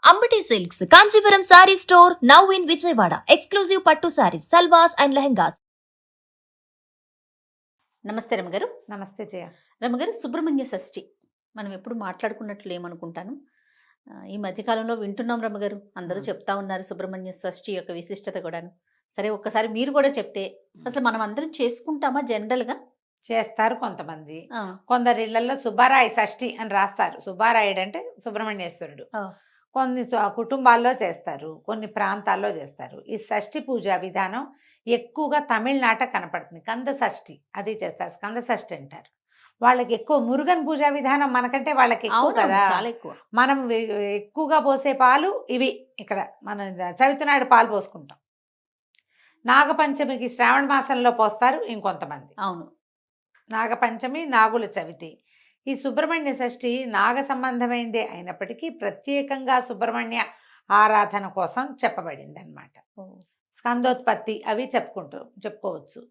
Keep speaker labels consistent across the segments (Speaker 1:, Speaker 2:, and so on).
Speaker 1: Ambati silks Kanchipuram sari store now in Vijayawada. Exclusive పట్టు saris, సల్వాస్ and lehengas.
Speaker 2: నమస్తే రమగారు.
Speaker 3: నమస్తే జయ.
Speaker 2: రమగారు, సుబ్రహ్మణ్య షష్ఠి మనం ఎప్పుడు మాట్లాడుకున్నట్లు ఏమనుకుంటాను. ఈ మధ్యకాలంలో వింటున్నాం రమగారు, అందరూ చెప్తా ఉన్నారు సుబ్రహ్మణ్య షష్ఠి యొక్క విశిష్టత కూడాను. సరే, ఒక్కసారి మీరు కూడా చెప్తే అసలు మనం అందరం చేసుకుంటామా? జనరల్గా
Speaker 3: చేస్తారు కొంతమంది. కొందరి ఇళ్లలో సుబ్బారాయ షష్ఠి అని రాస్తారు. సుబ్బారాయుడు అంటే సుబ్రహ్మణ్యేశ్వరుడు. కొన్ని కుటుంబాల్లో చేస్తారు, కొన్ని ప్రాంతాల్లో చేస్తారు. ఈ షష్ఠి పూజ విధానం ఎక్కువగా తమిళనాట కనపడుతుంది. కంద షష్ఠి అది చేస్తారు, స్కంద షష్ఠి అంటారు. వాళ్ళకి ఎక్కువ మురుగన్ పూజా విధానం మనకంటే వాళ్ళకి ఎక్కువ కదా,
Speaker 2: చాలా ఎక్కువ.
Speaker 3: మనం ఎక్కువగా పోసే పాలు ఇవి. ఇక్కడ మనం చవితినాడు పాలు పోసుకుంటాం. నాగపంచమికి శ్రావణ మాసంలో పోస్తారు ఇంకొంతమంది.
Speaker 2: అవును,
Speaker 3: నాగపంచమి, నాగుల చవితి. ఈ సుబ్రహ్మణ్య షష్ఠి నాగ సంబంధమైందే అయినప్పటికీ ప్రత్యేకంగా సుబ్రహ్మణ్య ఆరాధన కోసం చెప్పబడింది అనమాట. స్కందోత్పత్తి అవి చెప్పుకోవచ్చు.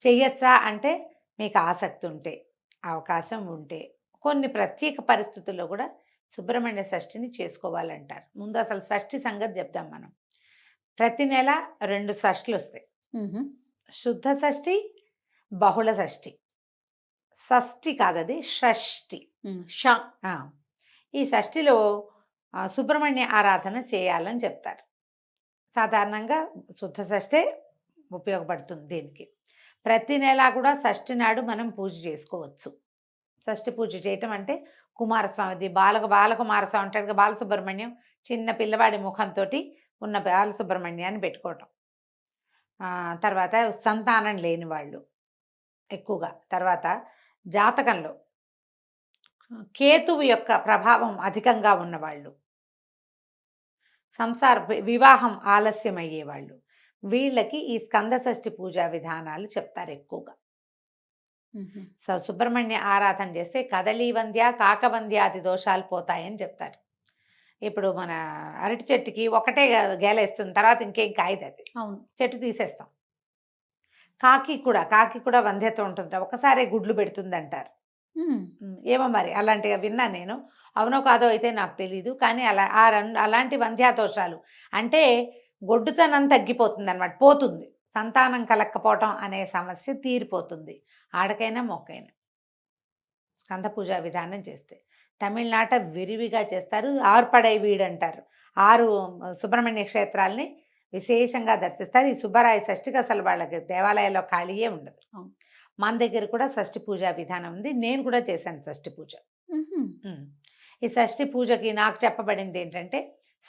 Speaker 3: చెయ్యొచ్చా అంటే మీకు ఆసక్తి ఉంటే, అవకాశం ఉంటే, కొన్ని ప్రత్యేక పరిస్థితుల్లో కూడా సుబ్రహ్మణ్య షష్ఠిని చేసుకోవాలంటారు. ముందు అసలు షష్ఠి సంగతి చెప్దాం మనం. ప్రతి నెల 2 షష్ఠులు వస్తాయి. శుద్ధ షష్ఠి, బహుళ షష్ఠి. షష్ఠి కాదది, షష్ఠి. ఈ షష్ఠిలో సుబ్రహ్మణ్య ఆరాధన చేయాలని చెప్తారు. సాధారణంగా శుద్ధ షష్ఠే ఉపయోగపడుతుంది దీనికి. ప్రతి నెల కూడా షష్ఠి నాడు మనం పూజ చేసుకోవచ్చు. షష్ఠి పూజ చేయటం అంటే కుమారస్వామిది బాలకుమారస్వామి ఉంటాడు కదా, బాలసుబ్రహ్మణ్యం, చిన్న పిల్లవాడి ముఖంతో ఉన్న బాలసుబ్రహ్మణ్యాన్ని పెట్టుకోవటం. తర్వాత సంతానం లేని వాళ్ళు ఎక్కువగా. తర్వాత జాతకంలో కేతువు యొక్క ప్రభావం అధికంగా ఉన్నవాళ్ళు, వివాహం ఆలస్యం అయ్యేవాళ్ళు, వీళ్ళకి ఈ స్కంద షష్ఠి పూజా విధానాలు చెప్తారు ఎక్కువగా. సో సుబ్రహ్మణ్య ఆరాధన చేస్తే కదలీవంద్య, కాకవంద్యాది దోషాలు పోతాయని చెప్తారు. ఇప్పుడు మన అరటి చెట్టుకి ఒకటే గేలేస్తుంది, తర్వాత ఇంకేం కాయదు అది.
Speaker 2: అవును,
Speaker 3: చెట్టు తీసేస్తాం. కాకి కూడా వంధ్యత ఉంటుంది, ఒకసారి గుడ్లు పెడుతుంది అంటారు. ఏమో మరి అలాంటిగా విన్నా నేను, అవునో కాదో అయితే నాకు తెలీదు. కానీ అలాంటి వంధ్యాదోషాలు అంటే గొడ్డుతనం తగ్గిపోతుంది అనమాట, పోతుంది. సంతానం కలక్కపోవటం అనే సమస్య తీరిపోతుంది ఆడకైనా మొక్కైనా స్కంద పూజా విధానం చేస్తే. తమిళనాట విరివిగా చేస్తారు. ఆర్పడై వీడు అంటారు. 6 సుబ్రహ్మణ్య క్షేత్రాలని విశేషంగా దర్శిస్తారు. ఈ సుబ్బరాయ షష్ఠికి అసలు వాళ్ళకి దేవాలయాల్లో ఖాళీయే ఉండదు. మన దగ్గర కూడా షష్ఠి పూజా విధానం ఉంది. నేను కూడా చేశాను షష్ఠి పూజ. ఈ షష్ఠి పూజకి నాకు చెప్పబడింది ఏంటంటే,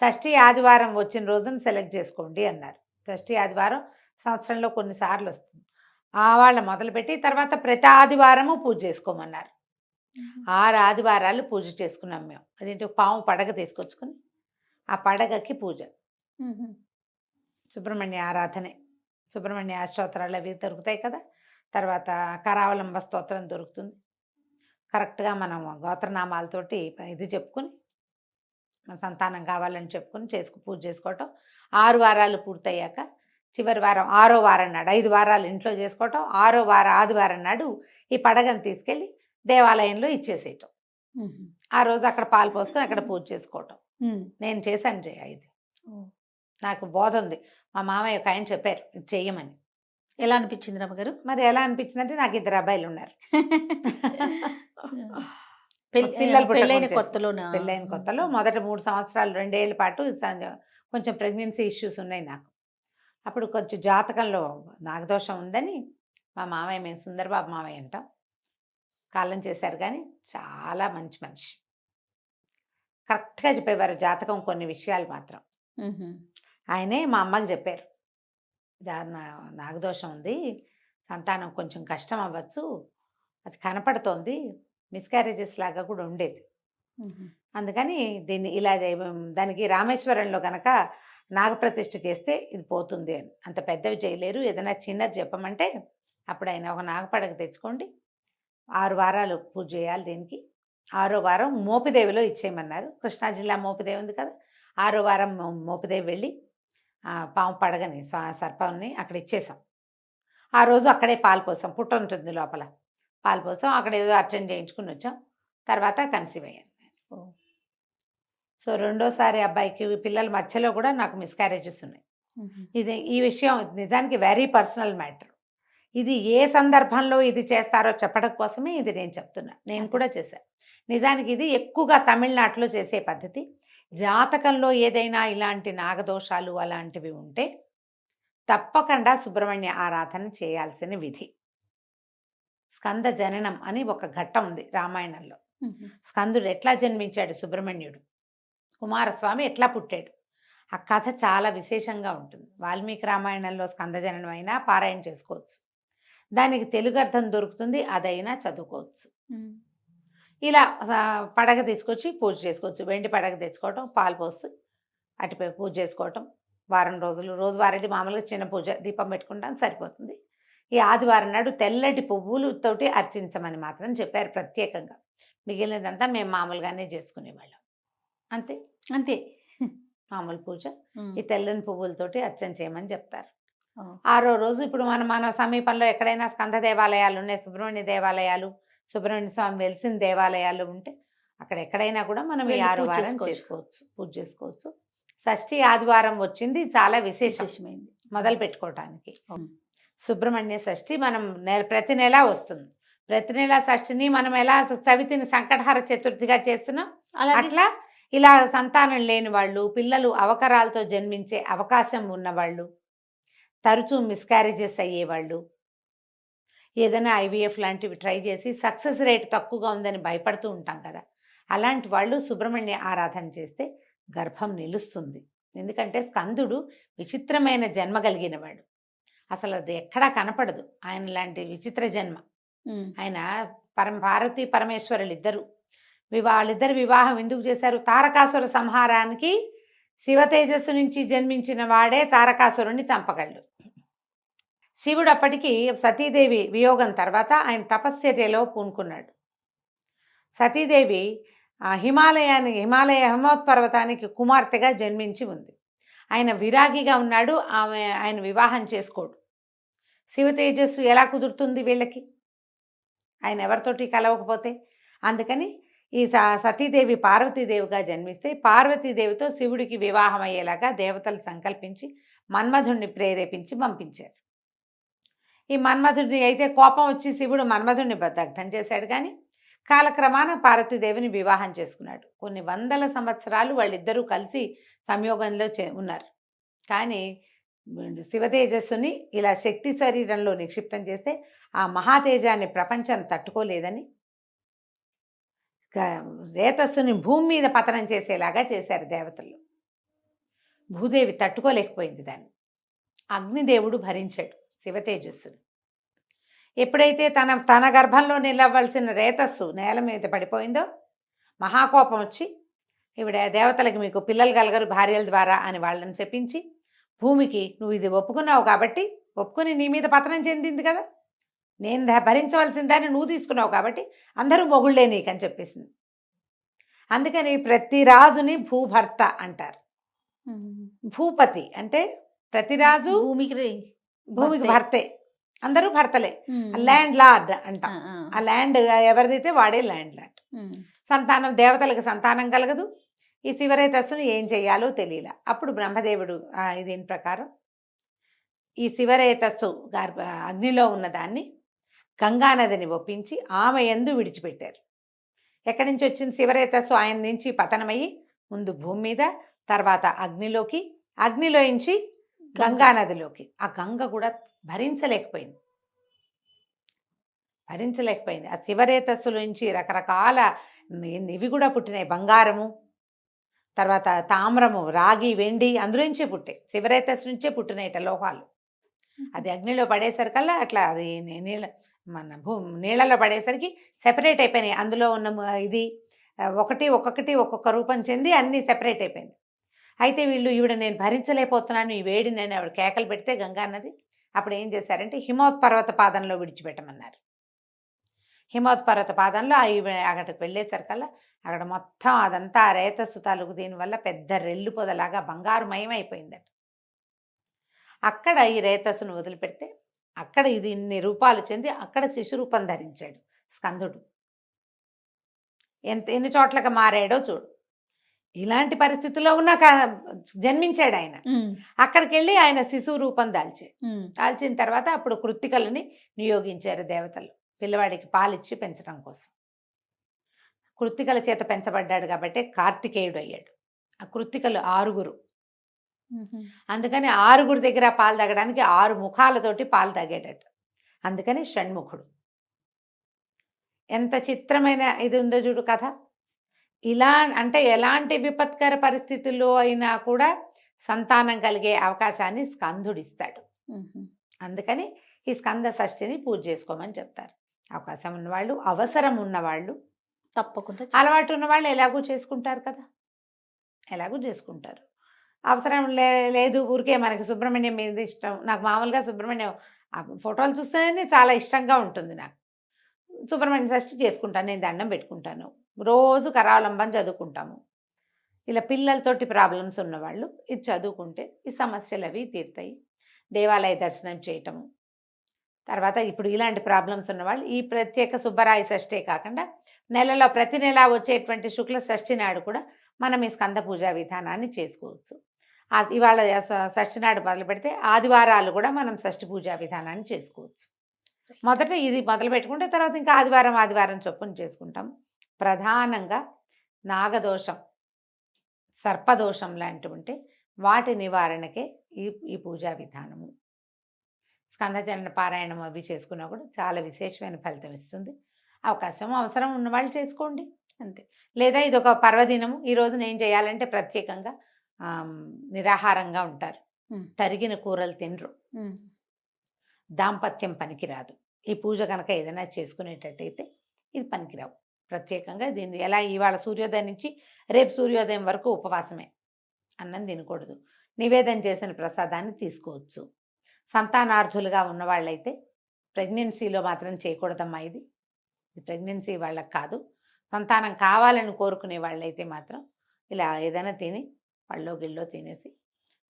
Speaker 3: షష్ఠి ఆదివారం వచ్చిన రోజున సెలెక్ట్ చేసుకోండి అన్నారు. షష్ఠి ఆదివారం సంవత్సరంలో కొన్నిసార్లు వస్తుంది. వాళ్ళ మొదలుపెట్టి తర్వాత ప్రతి ఆదివారము పూజ చేసుకోమన్నారు. 6 ఆదివారాలు పూజ చేసుకున్నాం మేము. అదేంటి, పాము పడగ తీసుకొచ్చుకొని ఆ పడగకి పూజ, సుబ్రహ్మణ్య ఆరాధనే. సుబ్రహ్మణ్య స్తోత్రాలు అవి దొరుకుతాయి కదా. తర్వాత కరావలంబ స్తోత్రం దొరుకుతుంది. కరెక్ట్గా మనం గోత్రనామాలతోటి ఇది చెప్పుకొని, మన సంతానం కావాలని చెప్పుకొని పూజ చేసుకోవటం. 6 వారాలు పూర్తయ్యాక చివరి వారం 6వ వారం నాడు, 5 వారాలు ఇంట్లో చేసుకోవటం, 6వ ఆదివారం నాడు ఈ పడగను తీసుకెళ్ళి దేవాలయంలో ఇచ్చేసేయటం. ఆ రోజు అక్కడ పాలు పోసుకొని అక్కడ పూజ చేసుకోవటం. నేను చేశాను జయ. ఇది నాకు బోధ ఉంది. మా మామయ్య ఒక ఆయన చెప్పారు ఇది చెయ్యమని.
Speaker 2: ఎలా అనిపించింది రమగారు?
Speaker 3: మరి ఎలా అనిపించింది అంటే, నాకు 2 అబ్బాయిలు ఉన్నారు.
Speaker 2: పెళ్ళైన
Speaker 3: కొత్తలో మొదట 3 సంవత్సరాలు 2 ఏళ్ళ పాటు కొంచెం ప్రెగ్నెన్సీ ఇష్యూస్ ఉన్నాయి నాకు. అప్పుడు కొంచెం జాతకంలో నాగదోషం ఉందని మా మామయ్య, మేము సుందరబాబు మామయ్య అంటాం, కాలం చేశారు. కానీ చాలా మంచి మనిషి, కరెక్ట్గా చెప్పేవారు జాతకం. కొన్ని విషయాలు మాత్రం ఆయనే మా అమ్మకి చెప్పారు, నాగదోషం ఉంది, సంతానం కొంచెం కష్టం అవ్వచ్చు, అది కనపడుతోంది, మిస్క్యారేజెస్ లాగా కూడా ఉండేది. అందుకని దీన్ని ఇలా దానికి రామేశ్వరంలో కనుక నాగప్రతిష్ఠ చేస్తే ఇది పోతుంది అని. అంత పెద్దవి చేయలేరు, ఏదైనా చిన్నది చెప్పమంటే అప్పుడు ఆయన ఒక నాగపడగ తెచ్చుకోండి, 6 వారాలు పూజ చేయాలి దీనికి. 6వ వారం మోపిదేవిలో ఇచ్చేయమన్నారు. కృష్ణా జిల్లా మోపిదేవి ఉంది కదా, 6వ వారం మోపిదేవి వెళ్ళి పాము పడగని సర్పాన్ని అక్కడ ఇచ్చేసాం. ఆ రోజు అక్కడే పాలు పోసాం, పుట్ట ఉంటుంది లోపల, పాలు పోసాం. అక్కడ ఏదో అర్చన చేయించుకుని వచ్చాం. తర్వాత కన్సీవ్ అయ్యాను. సో రెండోసారి అబ్బాయికి పిల్లల మధ్యలో కూడా నాకు మిస్క్యారేజెస్ ఉన్నాయి. ఈ విషయం నిజానికి వెరీ పర్సనల్ మ్యాటర్. ఇది ఏ సందర్భంలో ఇది చేస్తారో చెప్పడం కోసమే ఇది నేను చెప్తున్నా. నేను కూడా చేశాను. నిజానికి ఇది ఎక్కువగా తమిళనాడులో చేసే పద్ధతి. జాతకంలో ఏదైనా ఇలాంటి నాగదోషాలు అలాంటివి ఉంటే తప్పకుండా సుబ్రహ్మణ్య ఆరాధన చేయాల్సిన విధి. స్కంద జననం అని ఒక ఘట్టం ఉంది రామాయణంలో. స్కందుడు ఎట్లా జన్మించాడు, సుబ్రహ్మణ్యుడు కుమారస్వామి ఎట్లా పుట్టాడు, ఆ కథ చాలా విశేషంగా ఉంటుంది. వాల్మీకి రామాయణంలో స్కంద జననం అయినా పారాయణ చేసుకోవచ్చు, దానికి తెలుగు అర్థం దొరుకుతుంది, అదైనా చదువుకోవచ్చు. ఇలా పడగ తీసుకొచ్చి పూజ చేసుకోవచ్చు. వెండి పడగ తెచ్చుకోవటం, పాలు పోసి అటుపై పూజ చేసుకోవటం. వారం రోజులు రోజువారీ మామూలుగా చిన్న పూజ దీపం పెట్టుకుంటాం సరిపోతుంది. ఈ ఆదివారం నాడు తెల్లటి పువ్వులతోటి అర్చించమని మాత్రం చెప్పారు ప్రత్యేకంగా. మిగిలినదంతా మేము మామూలుగానే చేసుకునేవాళ్ళం. అంతే
Speaker 2: అంతే
Speaker 3: మామూలు పూజ. ఈ తెల్లని పువ్వులతోటి అర్చన చేయమని చెప్తారు. 6వ రోజు ఇప్పుడు మన సమీపంలో ఎక్కడైనా స్కంద దేవాలయాలు ఉన్నాయి, సుబ్రహ్మణ్య దేవాలయాలు, సుబ్రహ్మణ్య స్వామి వెలిసిన దేవాలయాలు ఉంటే అక్కడ ఎక్కడైనా కూడా మనం ఈ 6వ వారం చేసుకోవచ్చు, పూజ చేసుకోవచ్చు. షష్ఠి ఆదివారం వచ్చింది, చాలా విశేషమైంది మొదలు పెట్టుకోవటానికి. సుబ్రహ్మణ్య షష్ఠి మనం ప్రతి నెల వస్తుంది. ప్రతి నెల షష్ఠిని మనం ఎలా చవితిని సంకటహర చతుర్థిగా చేస్తున్నాం, అట్లా ఇలా సంతానం లేని వాళ్ళు, పిల్లలు అవకరాలతో జన్మించే అవకాశం ఉన్నవాళ్ళు, తరచూ మిస్క్యారేజెస్ అయ్యేవాళ్ళు, ఏదైనా ఐవీఎఫ్ లాంటివి ట్రై చేసి సక్సెస్ రేట్ తక్కువగా ఉందని భయపడుతూ ఉంటాం కదా, అలాంటి వాళ్ళు సుబ్రహ్మణ్య ఆరాధన చేస్తే గర్భం నిలుస్తుంది. ఎందుకంటే స్కందుడు విచిత్రమైన జన్మ కలిగిన వాడు. అసలు అది ఎక్కడా కనపడదు ఆయన లాంటి విచిత్ర జన్మ. ఆయన పార్వతీ పరమేశ్వరులు ఇద్దరు వాళ్ళిద్దరు వివాహం ఎందుకు చేశారు? తారకాసుర సంహారానికి శివ తేజస్సు నుంచి జన్మించిన వాడే తారకాసురుణ్ణి చంపగలడు. శివుడు అప్పటికి సతీదేవి వియోగం తర్వాత ఆయన తపశ్చర్యలో పూనుకున్నాడు. సతీదేవి హిమాలయ హిమోత్పర్వతానికి కుమార్తెగా జన్మించి ఉంది. ఆయన విరాగిగా ఉన్నాడు, ఆయన వివాహం చేసుకోడు. శివ తేజస్సు ఎలా కుదురుతుంది వీళ్ళకి, ఆయన ఎవరితోటి కలవకపోతే? అందుకని ఈ సతీదేవి పార్వతీదేవిగా జన్మిస్తే పార్వతీదేవితో శివుడికి వివాహం అయ్యేలాగా దేవతలు సంకల్పించి మన్మధుడిని ప్రేరేపించి పంపించారు. ఈ మన్మధుడిని అయితే కోపం వచ్చి శివుడు మన్మధుడిని దగ్ధం చేశాడు. కానీ కాలక్రమాన పార్వతీదేవిని వివాహం చేసుకున్నాడు. కొన్ని వందల సంవత్సరాలు వాళ్ళిద్దరూ కలిసి సంయోగంలో ఉన్నారు. కానీ శివతేజస్సుని ఇలా శక్తి శరీరంలో నిక్షిప్తం చేస్తే ఆ మహాతేజాన్ని ప్రపంచం తట్టుకోలేదని రేతస్సుని భూమి మీద పతనం చేసేలాగా చేశారు దేవతలు. భూదేవి తట్టుకోలేకపోయింది దాన్ని. అగ్నిదేవుడు భరించాడు శివతేజస్సుని. ఎప్పుడైతే తన గర్భంలో నిలవలసిన రేతస్సు నేల మీద పడిపోయిందో మహాకోపం వచ్చి ఈవిడ దేవతలకి మీకు పిల్లలు కలగరు భార్యల ద్వారా అని వాళ్ళని చెప్పించి భూమికి నువ్వు ఇది ఒప్పుకున్నావు కాబట్టి ఒప్పుకుని నీ మీద పతనం చెందింది కదా, నేను భరించవలసిన దాన్ని నువ్వు తీసుకున్నావు కాబట్టి అందరూ మొగుళ్ళే నీకని చెప్పేసింది. అందుకని ప్రతి రాజుని భూభర్త అంటారు. భూపతి అంటే ప్రతి రాజు భూమికి భర్తే, అందరూ భర్తలే. ల్యాండ్ లార్డ్ అంట. ఆ ల్యాండ్ ఎవరిదైతే వాడే ల్యాండ్ లార్డ్. సంతానం దేవతలకు సంతానం కలగదు. ఈ శివరేతస్సును ఏం చెయ్యాలో తెలియలా. అప్పుడు బ్రహ్మదేవుడు దీని ప్రకారం ఈ శివరేతస్సు అగ్నిలో ఉన్నదాన్ని గంగానదిని ఒప్పించి ఆమె యందు విడిచిపెట్టారు. ఎక్కడి నుంచి వచ్చింది శివరేతస్సు? ఆయన నుంచి పతనమయ్యి ముందు భూమి మీద, తర్వాత అగ్నిలోకి, అగ్నిలోంచి గంగానదిలోకి. ఆ గంగ కూడా భరించలేకపోయింది. ఆ శివరేతస్సులోంచి రకరకాల ఇవి కూడా పుట్టినాయి. బంగారము, తర్వాత తామ్రము, రాగి, వెండి అందులోంచే పుట్టాయి. శివరేతస్సు నుంచే పుట్టినాయిట లోహాలు. అది అగ్నిలో పడేసరికల్లా అట్లా అది నీళ్ళలో పడేసరికి సెపరేట్ అయిపోయినాయి. అందులో ఉన్న ఇది ఒక్కొక్క రూపం చెంది అన్నీ సెపరేట్ అయిపోయింది. అయితే వీళ్ళు ఈవిడ నేను భరించలేకపోతున్నాను ఈ వేడి, నేను ఆవిడ కేకలు పెడితే గంగానది అప్పుడు ఏం చేశారంటే హిమోత్పర్వత పాదంలో విడిచిపెట్టమన్నారు. హిమోత్పర్వత పాదంలో అక్కడికి వెళ్ళేసరికల్లా అక్కడ మొత్తం అదంతా రేతస్సు తాలూకు దీనివల్ల పెద్ద రెల్లు పొదలాగా బంగారుమయం అయిపోయిందట. అక్కడ ఈ రేతస్సును వదిలిపెడితే అక్కడ ఇది ఇన్ని రూపాలు చెంది అక్కడ శిశురూపం ధరించాడు స్కందుడు. ఎన్ని చోట్లకి మారాడో చూడు. ఇలాంటి పరిస్థితుల్లో ఉన్న జన్మించాడు ఆయన. అక్కడికి వెళ్ళి ఆయన శిశువు రూపం దాల్చిన తర్వాత అప్పుడు కృత్తికలని నియోగించారు దేవతలు పిల్లవాడికి పాలిచ్చి పెంచడం కోసం. కృత్తికల చేత పెంచబడ్డాడు కాబట్టి కార్తికేయుడు అయ్యాడు. ఆ కృత్తికలు 6. అందుకని 6 దగ్గర పాలు తాగడానికి 6 ముఖాలతోటి పాలు తాగేటట్టు. అందుకని షణ్ముఖుడు. ఎంత చిత్రమైన ఇది ఉందో చూడు కథ. ఇలా అంటే ఎలాంటి విపత్కర పరిస్థితుల్లో అయినా కూడా సంతానం కలిగే అవకాశాన్ని స్కందుడిస్తాడు. అందుకని ఈ స్కంద షష్ఠిని పూజ చేసుకోమని చెప్తారు. అవకాశం ఉన్నవాళ్ళు, అవసరం ఉన్నవాళ్ళు,
Speaker 2: తప్పకుండా
Speaker 3: అలవాటు ఉన్నవాళ్ళు ఎలాగూ చేసుకుంటారు కదా, ఎలాగూ చేసుకుంటారు. అవసరం లేదు ఊరికే మనకి సుబ్రహ్మణ్యం మీద ఇష్టం. నాకు మామూలుగా సుబ్రహ్మణ్యం ఫోటోలు చూస్తేనే చాలా ఇష్టంగా ఉంటుంది. నాకు సుబ్రహ్మణ్య షష్ఠి చేసుకుంటాను, నేను దండం పెట్టుకుంటాను, రోజు కరావలంబం చదువుకుంటాము. ఇలా పిల్లలతోటి ప్రాబ్లమ్స్ ఉన్నవాళ్ళు ఇది చదువుకుంటే ఈ సమస్యలు అవి తీరుతాయి. దేవాలయ దర్శనం చేయటము. తర్వాత ఇప్పుడు ఇలాంటి ప్రాబ్లమ్స్ ఉన్నవాళ్ళు ఈ ప్రత్యేక సుబ్బరాయ షష్ఠే కాకుండా నెలలో ప్రతి నెల వచ్చేటువంటి శుక్ల షష్ఠి నాడు కూడా మనం ఈ స్కంద పూజా విధానాన్ని చేసుకోవచ్చు. ఇవాళ షష్ఠి నాడు మొదలు పెడితే ఆదివారాలు కూడా మనం షష్ఠి పూజా విధానాన్ని చేసుకోవచ్చు. మొదట ఇది మొదలు పెట్టుకుంటే తర్వాత ఇంకా ఆదివారం చొప్పున చేసుకుంటాం. ప్రధానంగా నాగదోషం, సర్పదోషం లాంటివి ఉంటే వాటి నివారణకే ఈ పూజా విధానము. స్కందజనన పారాయణం అవి చేసుకున్నా కూడా చాలా విశేషమైన ఫలితం ఇస్తుంది. అవసరం ఉన్నవాళ్ళు చేసుకోండి అంతే. లేదా ఇది ఒక పర్వదినము, ఈరోజు నేను చేయాలంటే ప్రత్యేకంగా నిరాహారంగా ఉంటారు, తరిగిన కూరలు తినరు, దాంపత్యం పనికిరాదు. ఈ పూజ కనుక ఏదైనా చేసుకునేటట్టయితే ఇది పనికిరావు. ప్రత్యేకంగా దీన్ని ఎలా ఇవాళ సూర్యోదయం నుంచి రేపు సూర్యోదయం వరకు ఉపవాసమే, అన్నం తినకూడదు. నివేదన చేసిన ప్రసాదాన్ని తీసుకోవచ్చు. సంతానార్థులుగా ఉన్నవాళ్ళైతే ప్రెగ్నెన్సీలో మాత్రం చేయకూడదమ్మా. ఇది ప్రెగ్నెన్సీ వాళ్ళకి కాదు. సంతానం కావాలని కోరుకునే వాళ్ళైతే మాత్రం ఇలా ఏదైనా తిని పళ్ళో గిల్లో తినేసి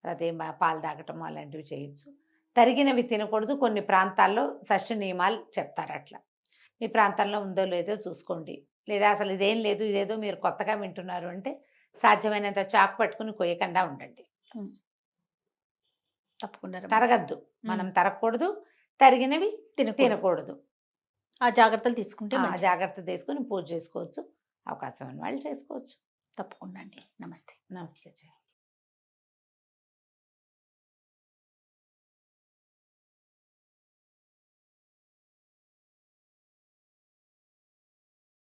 Speaker 3: అదే పాలు తాగటం అలాంటివి చేయొచ్చు. తరిగినవి తినకూడదు. కొన్ని ప్రాంతాల్లో షష్ఠి నియమాలు చెప్తారు. అట్లా మీ ప్రాంతంలో ఉందో లేదో చూసుకోండి. లేదా అసలు ఇదేం లేదు, ఇదేదో మీరు కొత్తగా వింటున్నారు అంటే సాధ్యమైనంత చాకు పట్టుకుని కొయ్యకుండా ఉండండి.
Speaker 2: తప్పకుండా
Speaker 3: తరగద్దు, మనం తరగకూడదు, తరిగినవి తినకూడదు.
Speaker 2: ఆ జాగ్రత్తలు తీసుకుంటే
Speaker 3: జాగ్రత్త తీసుకుని పూజ చేసుకోవచ్చు. అవకాశం ఉన్న వాళ్ళు చేసుకోవచ్చు.
Speaker 2: తప్పకుండా అండి. నమస్తే.
Speaker 3: నమస్తే.